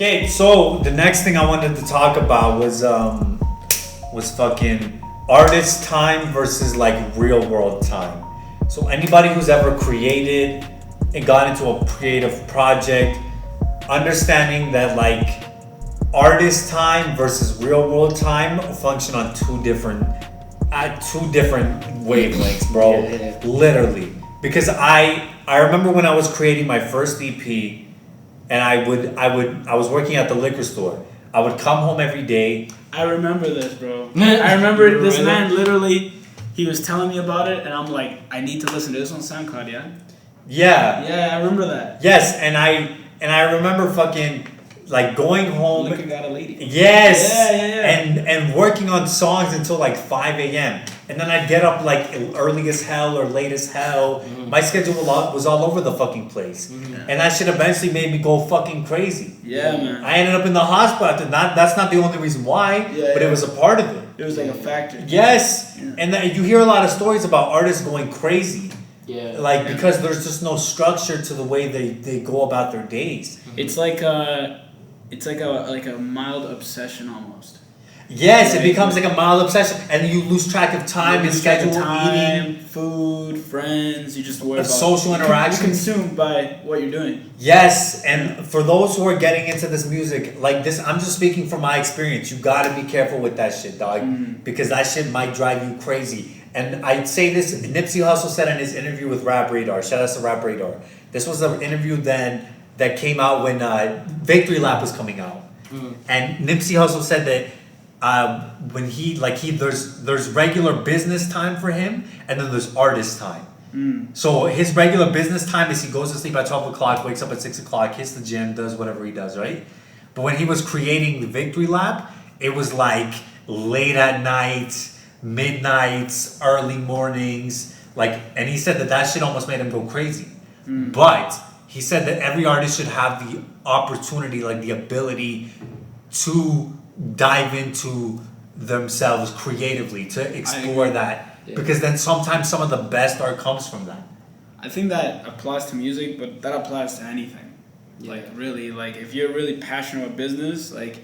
Okay, so the next thing I wanted to talk about was fucking artist time versus like real world time. So anybody who's ever created and got into a creative project, understanding that like artist time versus real world time function on two different wavelengths, bro. Yeah. Literally. Because I remember when I was creating my first EP and I was working at the liquor store. I would come home every day. I remember this, bro. I remember this man literally, he was telling me about it and I'm like, I need to listen to this on SoundCloud, yeah? Yeah. Yeah, I remember that. Yes, and I remember fucking like going home. Liquor got a lady. Yes. Yeah. And working on songs until like 5 a.m. And then I'd get up like early as hell or late as hell. Mm-hmm. My schedule was all over the fucking place. Mm-hmm. And that shit eventually made me go fucking crazy. Yeah, man. I ended up in the hospital after that. That's not the only reason why, but it was a part of it. It was like a factor. Yes. Yeah. And you hear a lot of stories about artists going crazy. Yeah. Like, because there's just no structure to the way they go about their days. It's like a mild obsession almost. Yes, it becomes like a mild obsession, and you lose track of time and schedule, eating, food, friends. You just worry about social interactions. You're consumed by what you're doing. Yes, and for those who are getting into this music, like this, I'm just speaking from my experience. You gotta be careful with that shit, dog, because that shit might drive you crazy. And I'd say this, Nipsey Hussle said in his interview with Rap Radar. Shout out to Rap Radar. This was an interview then that came out when Victory Lap was coming out, and Nipsey Hussle said that. When there's regular business time for him, and then there's artist time. So his regular business time is he goes to sleep at 12 o'clock, wakes up at 6 o'clock, hits the gym, does whatever he does, right? But when he was creating the Victory Lap, it was like late at night, midnights, early mornings, and he said that shit almost made him go crazy. But he said that every artist should have the opportunity, like the ability to dive into themselves creatively, to explore that, because then sometimes some of the best art comes from that. I think that applies to music, but that applies to anything. Like really, like if you're really passionate about business, like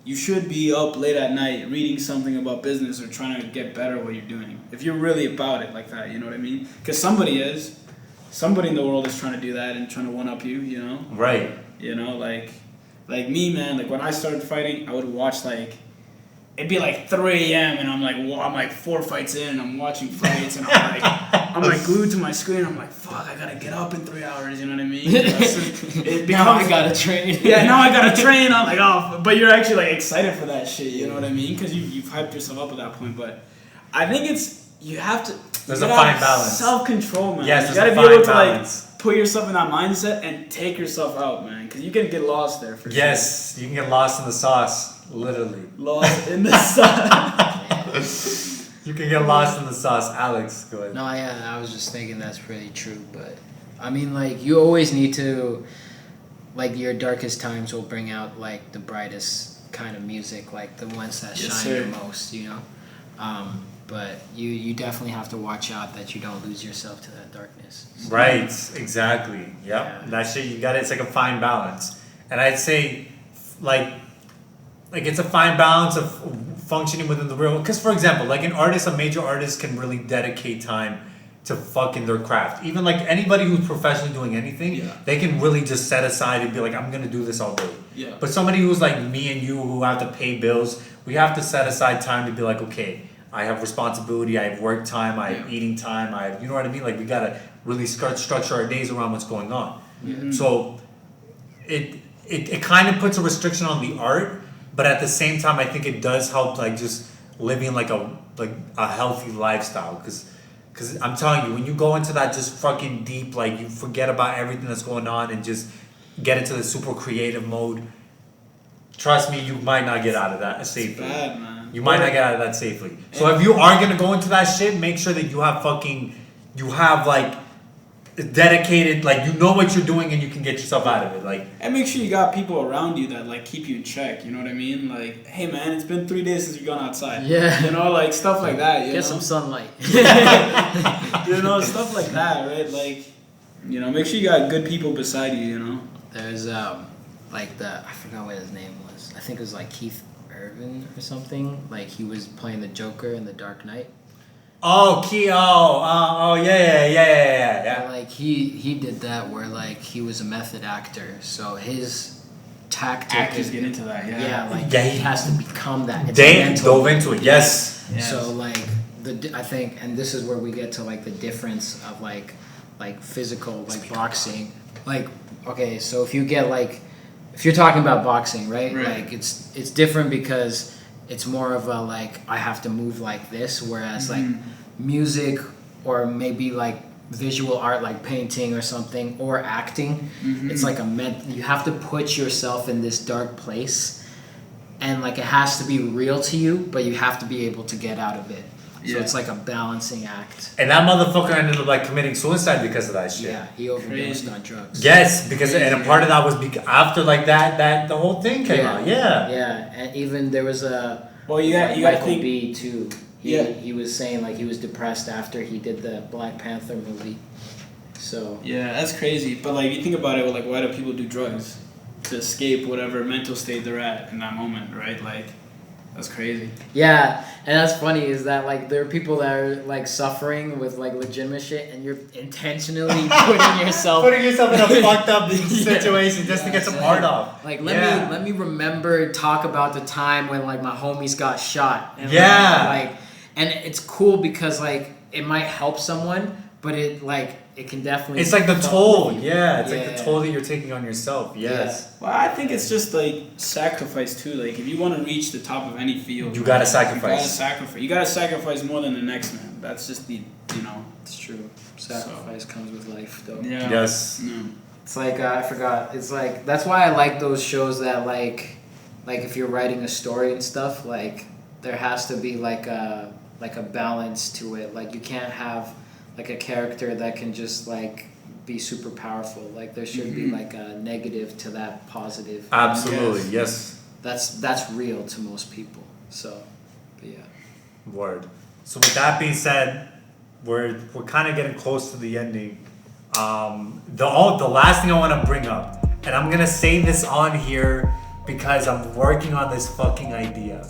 you should be up late at night reading something about business or trying to get better at what you're doing. If you're really about it like that, you know what I mean? Because somebody in the world is trying to do that and trying to one up you, you know? Right. You know, like me, man, like when I started fighting, I would watch it'd be like 3 a.m. and I'm like 4 fights in and I'm watching fights and I'm like glued to my screen. I'm like, fuck, I gotta get up in 3 hours, you know what I mean? Now I gotta train. Yeah, now I gotta train. I'm like, oh, but you're actually like excited for that shit, you know what I mean? Because you've hyped yourself up at that point. But I think you have to. There's a fine balance. Self-control, man. Yes, you gotta be able to put yourself in that mindset and take yourself out, man, because you can get lost there for sure. Yes, you can get lost in the sauce, literally. Lost in the sauce. You can get lost in the sauce. Alex, go ahead. No, yeah, I was just thinking that's pretty true, but I mean, like, you always need to, like, your darkest times will bring out, like, the brightest kind of music, like, the ones that shine the most, you know? But you definitely have to watch out that you don't lose yourself to that darkness. So. Right, exactly. Yep. Yeah. That shit, it's like a fine balance. And I'd say, like it's a fine balance of functioning within the real. Because, for example, like a major artist can really dedicate time to fucking their craft. Even like anybody who's professionally doing anything, they can really just set aside and be like, I'm gonna do this all day. Yeah. But somebody who's like me and you who have to pay bills, we have to set aside time to be like, okay, I have responsibility, I have work time, I have eating time, I have, you know what I mean? Like, we gotta really structure our days around what's going on. Mm-hmm. So it kind of puts a restriction on the art, but at the same time, I think it does help, like, just living like a healthy lifestyle. Because I'm telling you, when you go into that just fucking deep, like, you forget about everything that's going on and just get into the super creative mode, trust me, you might not get out of that safely. It's bad, man. You might not get out of that safely. So if you are gonna go into that shit, make sure that you have like dedicated, like, you know what you're doing and you can get yourself out of it. Like, and make sure you got people around you that like keep you in check. You know what I mean? Like, hey man, it's been 3 days since you've gone outside. Yeah. You know, like stuff like that. Get some sunlight. You know, stuff like that, right? Like, you know, make sure you got good people beside you. You know. There's like I forgot what his name was. I think it was like Keith Urban or something. Like he was playing the Joker in The Dark Knight. Yeah. And, like he did that where like he was a method actor, so his tactic. Actors get into that, he has to become that. It's They mental. dove into it, yes. So like I think, and this is where we get to like the difference of like physical, like boxing. Like, okay, so if you're talking about boxing, right? Like it's different because it's more of a like I have to move like this, whereas like music or maybe like visual art like painting or something or acting, it's like you have to put yourself in this dark place, and like it has to be real to you, but you have to be able to get out of it. So it's like a balancing act. And that motherfucker ended up like committing suicide because of that shit. Yeah, he overdosed on drugs. Yes, because and a part of that was after like that the whole thing came out. Yeah. Yeah, and even there was a you got to think B too. He was saying like he was depressed after he did the Black Panther movie. So yeah, that's crazy. But like you think about it, like why do people do drugs? To escape whatever mental state they're at in that moment, right? Like that's crazy. Yeah, and that's funny is that like there are people that are like suffering with like legitimate shit, and you're intentionally putting yourself in a fucked up situation just to get some art off. Like let me talk about the time when like my homies got shot. And, and it's cool because like it might help someone, but it can definitely. It's like the toll. Yeah, it's like the toll that you're taking on yourself. Yes. Yeah. Well, I think it's just like sacrifice too. Like if you want to reach the top of any field, you gotta sacrifice. You gotta sacrifice more than the next man. That's just It's true. Sacrifice comes with life, though. Yeah. Yes. No. It's like I forgot. It's like that's why I like those shows that like if you're writing a story and stuff, like there has to be like a balance to it. Like you can't have like a character that can just like be super powerful. Like there should be like a negative to that positive. Absolutely, yes. That's real to most people. So, but yeah. Word. So with that being said, we're kind of getting close to the ending. The last thing I want to bring up, and I'm gonna say this on here because I'm working on this fucking idea,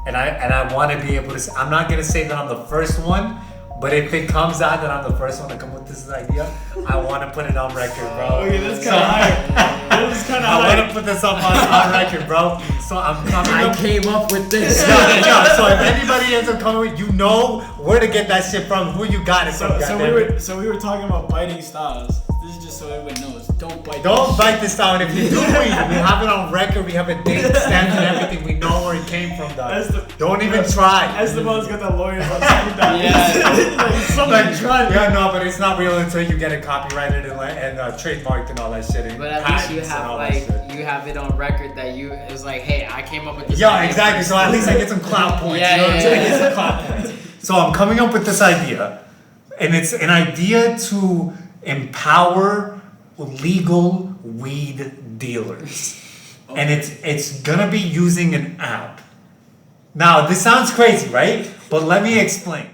and I want to be able to. I'm not gonna say that I'm the first one. But if it comes out that I'm the first one to come with this idea, I want to put it on record, bro. Okay, that's kind of high. This is kind of high. I want to put this up on record, bro. So I'm coming I came up with this. So if anybody ends up coming with, you know where to get that shit from, who you got it from. So we were talking about biting styles. This is just so everybody knows. Don't bite. Don't bite this style. And if you do, we have it on record. We have a date stamp and everything. We know where it came from, dog. Don't even try. Esteban's got the lawyers on speed. Yeah, no, but it's not real until you get it copyrighted and trademarked and all that shit. But at least you have you have it on record that it was like, hey, I came up with this. Yeah, exactly. So at least I get some clout points. I get some clout points. So I'm coming up with this idea, and it's an idea to empower legal weed dealers. Okay. And it's gonna be using an app. Now this sounds crazy, right? But let me explain.